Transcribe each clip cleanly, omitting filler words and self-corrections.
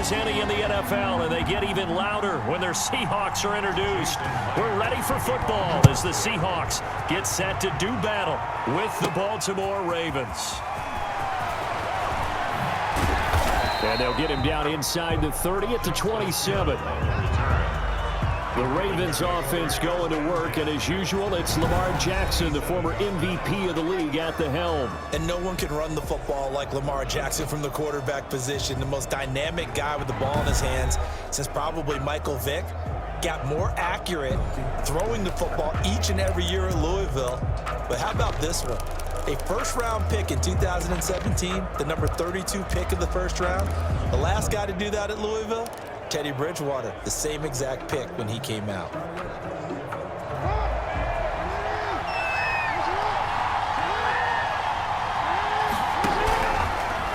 as any in the NFL, and they get even louder when their Seahawks are introduced. We're ready for football as the Seahawks get set to do battle with the Baltimore Ravens. And they'll get him down inside the 30 at the 27. The Ravens offense going to work, and as usual, it's Lamar Jackson, the former MVP of the league, at the helm. And no one can run the football like Lamar Jackson from the quarterback position. The most dynamic guy with the ball in his hands since probably Michael Vick. Got more accurate throwing the football each and every year at Louisville. But how about this one? A first-round pick in 2017, the number 32 pick of the first round. The last guy to do that at Louisville, Teddy Bridgewater, the same exact pick when he came out.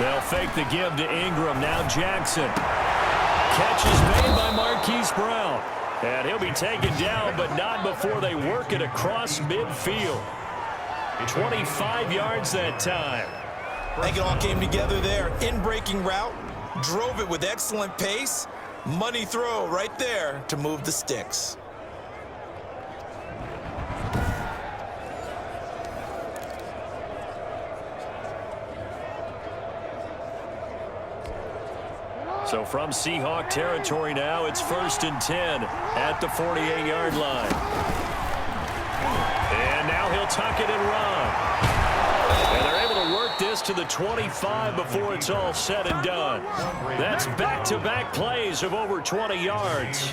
They'll fake the give to Ingram. Now Jackson. Catch is made by Marquise Brown. And he'll be taken down, but not before they work it across midfield. 25 yards that time. I think it all came together there. In-breaking route, drove it with excellent pace. Money throw right there to move the sticks. So from Seahawk territory now, it's 1st and 10 at the 48-yard line. And now he'll tuck it and run. And they're able to work this to the 25 before it's all said and done. That's back-to-back plays of over 20 yards.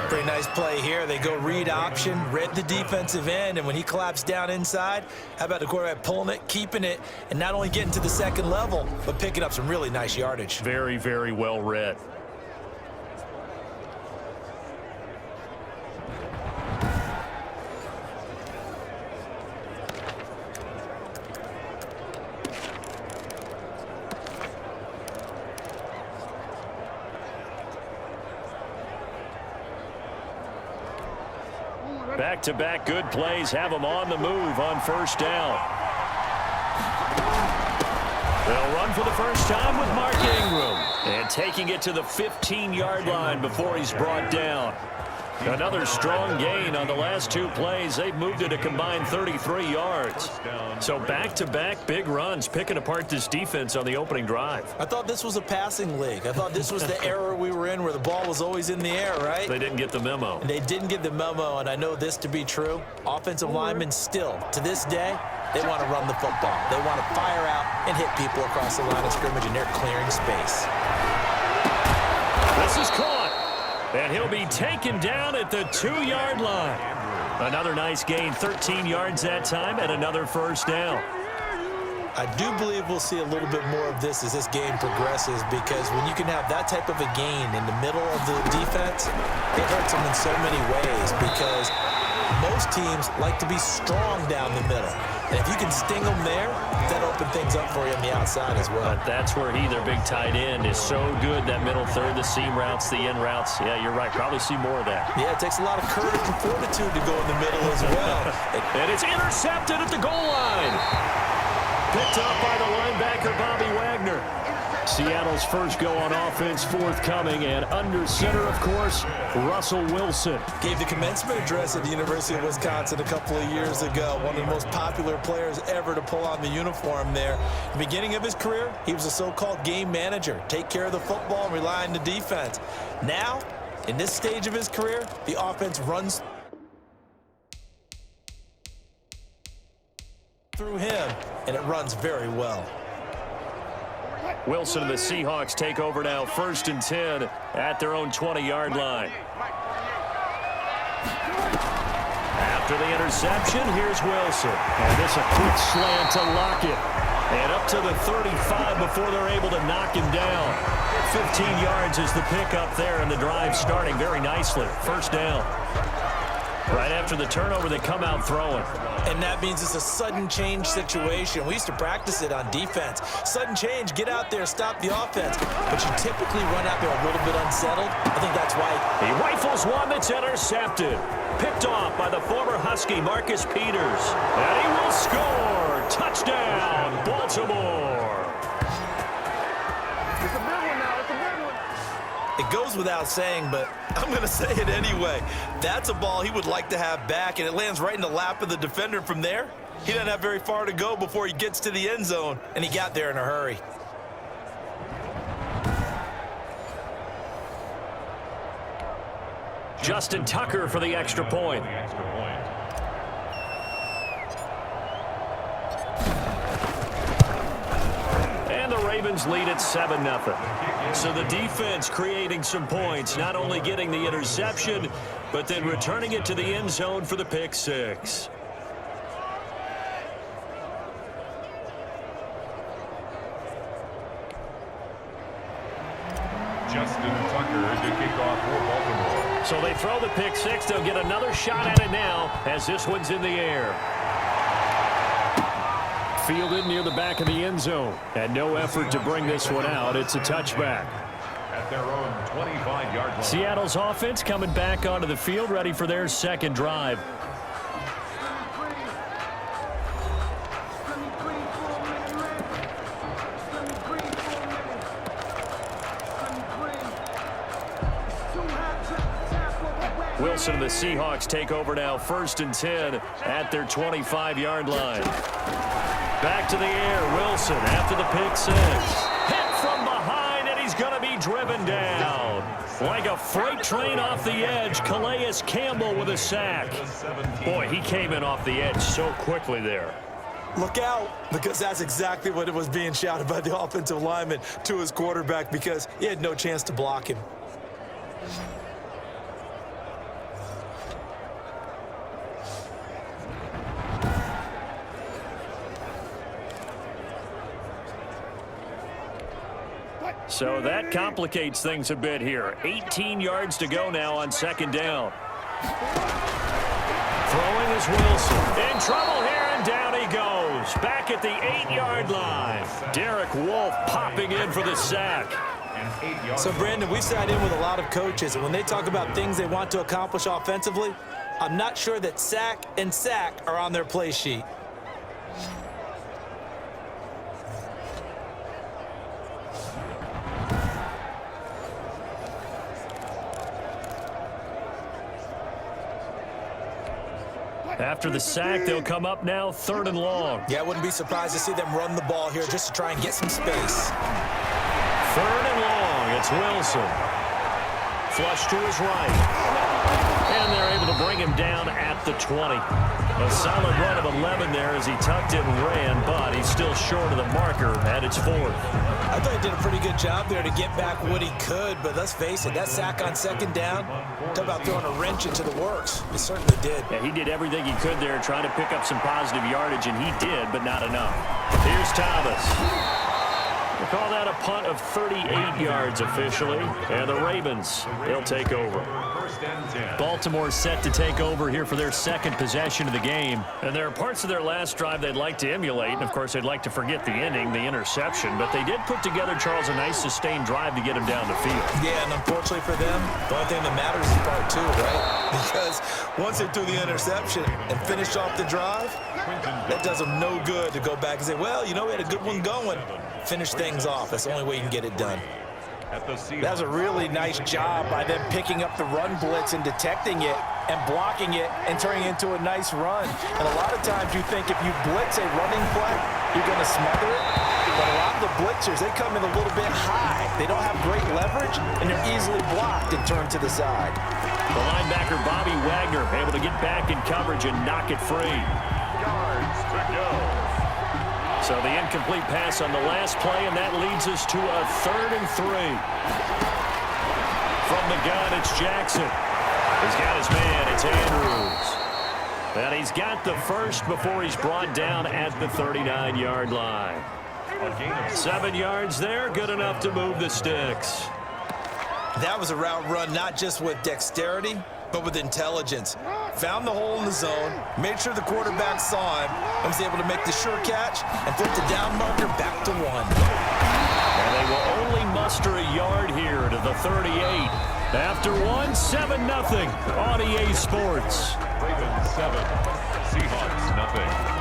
Pretty nice play here. They go read option, read the defensive end, and when he collapsed down inside, how about the quarterback pulling it, keeping it, and not only getting to the second level, but picking up some really nice yardage. Very, very well read. Back-to-back good plays have them on the move on first down. They'll run for the first time with Mark Ingram. And taking it to the 15-yard line before he's brought down. Another strong gain on the last two plays. They've moved it a combined 33 yards. So back-to-back big runs, picking apart this defense on the opening drive. I thought this was a passing league. I thought this was the era we were in where the ball was always in the air, right? They didn't get the memo. And they didn't get the memo, and I know this to be true. Offensive linemen still, to this day, they want to run the football. They want to fire out and hit people across the line of scrimmage, and they're clearing space. This is caught. And he'll be taken down at the 2-yard line. Another nice gain, 13 yards that time, and another first down. I do believe we'll see a little bit more of this as this game progresses, because when you can have that type of a gain in the middle of the defense, it hurts them in so many ways, because most teams like to be strong down the middle. And if you can sting them there, that opens things up for you on the outside as well. But that's where their big tight end, is so good, that middle third, the seam routes, the in routes. Yeah, you're right. Probably see more of that. Yeah, it takes a lot of courage and fortitude to go in the middle as well. And it's intercepted at the goal line. Picked up by the linebacker, Bobby Wagner. Seattle's first go on offense forthcoming, and under center, of course, Russell Wilson. Gave the commencement address at the University of Wisconsin a couple of years ago. One of the most popular players ever to pull on the uniform there. The beginning of his career, he was a so-called game manager. Take care of the football and rely on the defense. Now, in this stage of his career, the offense runs through him, and it runs very well. Wilson and the Seahawks take over now, 1st and 10 at their own 20-yard line. After the interception, here's Wilson. And this a quick slant to Lockett. And up to the 35 before they're able to knock him down. 15 yards is the pickup there, and the drive starting very nicely. First down. Right after the turnover, they come out throwing. And that means it's a sudden change situation. We used to practice it on defense. Sudden change, get out there, stop the offense. But you typically run out there a little bit unsettled. I think that's why. He rifles one that's intercepted. Picked off by the former Husky, Marcus Peters. And he will score. Touchdown, Baltimore. It's a big one now. It's a big one. It goes without saying, but I'm going to say it anyway. That's a ball he would like to have back, and it lands right in the lap of the defender from there. He doesn't have very far to go before he gets to the end zone, and he got there in a hurry. Justin Tucker for the extra point. And the Ravens lead at 7-0. So the defense creating some points, not only getting the interception, but then returning it to the end zone for the pick six. Justin Tucker to kick off for Baltimore. So they throw the pick six. They'll get another shot at it now as this one's in the air. Fielded near the back of the end zone. And no effort to bring this one out. It's a touchback. At their own 25-yard line. Seattle's offense coming back onto the field, ready for their second drive. Wilson and the Seahawks take over now, 1st and 10 at their 25-yard line. Back to the air, Wilson after the pick six. Hit from behind, and he's going to be driven down. Like a freight train off the edge, Calais Campbell with a sack. Boy, he came in off the edge so quickly there. Look out, because that's exactly what it was being shouted by the offensive lineman to his quarterback, because he had no chance to block him. So that complicates things a bit here. 18 yards to go now on 2nd down. Throwing is Wilson. In trouble here, and down he goes. Back at the 8-yard line. Derek Wolfe popping in for the sack. So, Brandon, we sat in with a lot of coaches, and when they talk about things they want to accomplish offensively, I'm not sure that sack and sack are on their play sheet. After the sack, they'll come up now 3rd and long. Yeah, I wouldn't be surprised to see them run the ball here just to try and get some space. 3rd and long, it's Wilson. Flush to his right. And they're able to bring him down at the 20. A solid run of 11 there as he tucked it and ran, but he's still short of the marker at its 4th. I thought he did a pretty good job there to get back what he could, but let's face it, that sack on 2nd down, talk about throwing a wrench into the works. He certainly did. Yeah, he did everything he could there trying to pick up some positive yardage, and he did, but not enough. Here's Thomas. We'll call that a punt of 38 yards officially, and the Ravens, they'll take over. Baltimore set to take over here for their 2nd possession of the game. And there are parts of their last drive they'd like to emulate, and of course they'd like to forget the ending, the interception, but they did put together, Charles, a nice sustained drive to get him down the field. Yeah, and unfortunately for them, the only thing that matters is part 2, right? Because once they threw the interception and finished off the drive, that does them no good to go back and say, well, you know, we had a good one going. Finish things off. That's the only way you can get it done. That was a really nice job by them picking up the run blitz and detecting it and blocking it and turning it into a nice run. And a lot of times you think if you blitz a running play, you're going to smother it. But a lot of the blitzers, they come in a little bit high. They don't have great leverage, and they're easily blocked and turned to the side. The linebacker, Bobby Wagner, able to get back in coverage and knock it free. Yards to go. So the incomplete pass on the last play, and that leads us to a 3rd and 3. From the gun, it's Jackson. He's got his man, it's Andrews. And he's got the first before he's brought down at the 39-yard line. 7 yards there, good enough to move the sticks. That was a route run not just with dexterity, but with intelligence. Found the hole in the zone, made sure the quarterback saw him, and was able to make the sure catch and flip the down marker back to 1. And they will only muster a yard here to the 38. After 1, 7-0 on EA Sports. Ravens 7, Seahawks nothing.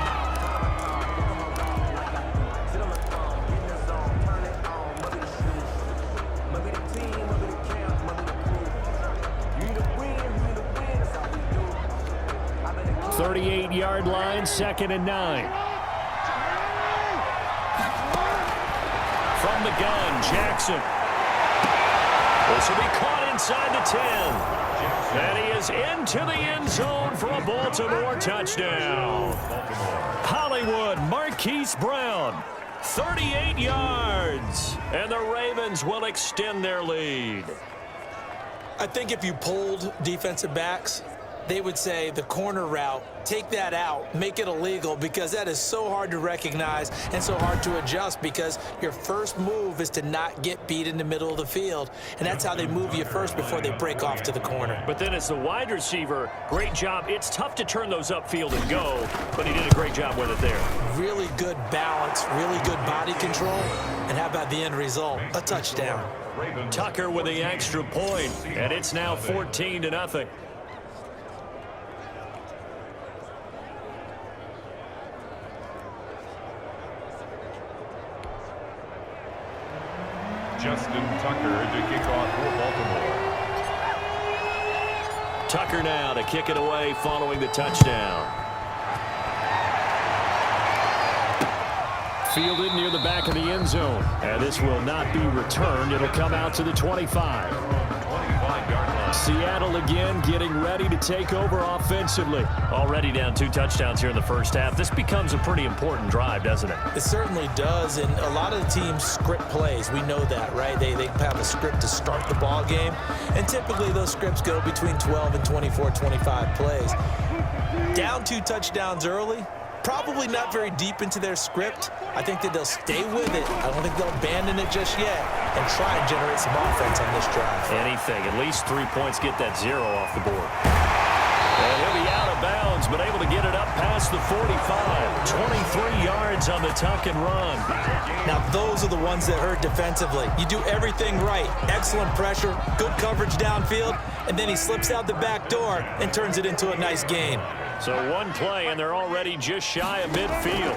38-yard line, 2nd and 9. From the gun, Jackson. This will be caught inside the 10. And he is into the end zone for a Baltimore touchdown. Hollywood Marquise Brown, 38 yards. And the Ravens will extend their lead. I think if you polled defensive backs, they would say the corner route, take that out, make it illegal, because that is so hard to recognize and so hard to adjust, because your first move is to not get beat in the middle of the field, and that's how they move you first before they break off to the corner. But then as the wide receiver, great job. It's tough to turn those upfield and go, but he did a great job with it there. Really good balance, really good body control, and how about the end result? A touchdown. Tucker with the extra point, and it's now 14-0. Justin Tucker to kick off for Baltimore. Tucker now to kick it away following the touchdown. Fielded near the back of the end zone. And this will not be returned. It'll come out to the 25. 25-yard line. Seattle again getting ready to take over offensively. Already down 2 touchdowns here in the first half. This becomes a pretty important drive, doesn't it? It certainly does, and a lot of the teams script plays. We know that, right? They have a script to start the ball game, and typically those scripts go between 12 and 24, 25 plays. Down 2 touchdowns early, probably not very deep into their script. I think that they'll stay with it. I don't think they'll abandon it just yet and try and generate some offense on this drive. Anything. At least 3 points get that 0 off the board. And he'll be out of bounds, but able to get it up past the 45. 23 yards on the tuck and run. Now, those are the ones that hurt defensively. You do everything right. Excellent pressure, good coverage downfield, and then he slips out the back door and turns it into a nice gain. So one play, and they're already just shy of midfield.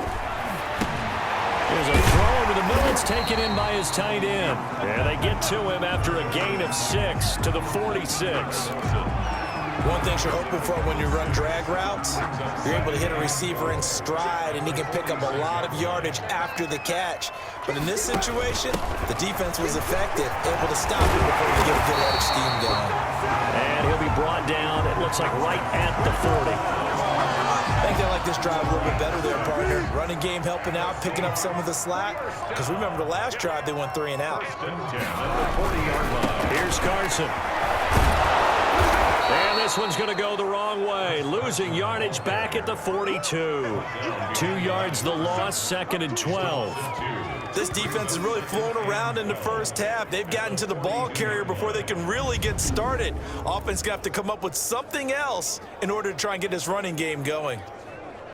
There's a throw into the middle. It's taken in by his tight end. And they get to him after a gain of 6 to the 46. One thing you're hoping for when you run drag routes, you're able to hit a receiver in stride, and he can pick up a lot of yardage after the catch. But in this situation, the defense was effective, able to stop him before he get a good edge scheme going. And he'll be brought down, it looks like right at the 40. I think they like this drive a little bit better there, partner. Running game helping out, picking up some of the slack. Because remember the last drive, they went 3 and out. Here's Carson. And this one's going to go the wrong way. Losing yardage back at the 42. 2 yards the loss, 2nd and 12. This defense has really flown around in the first half. They've gotten to the ball carrier before they can really get started. Offense going to have to come up with something else in order to try and get this running game going.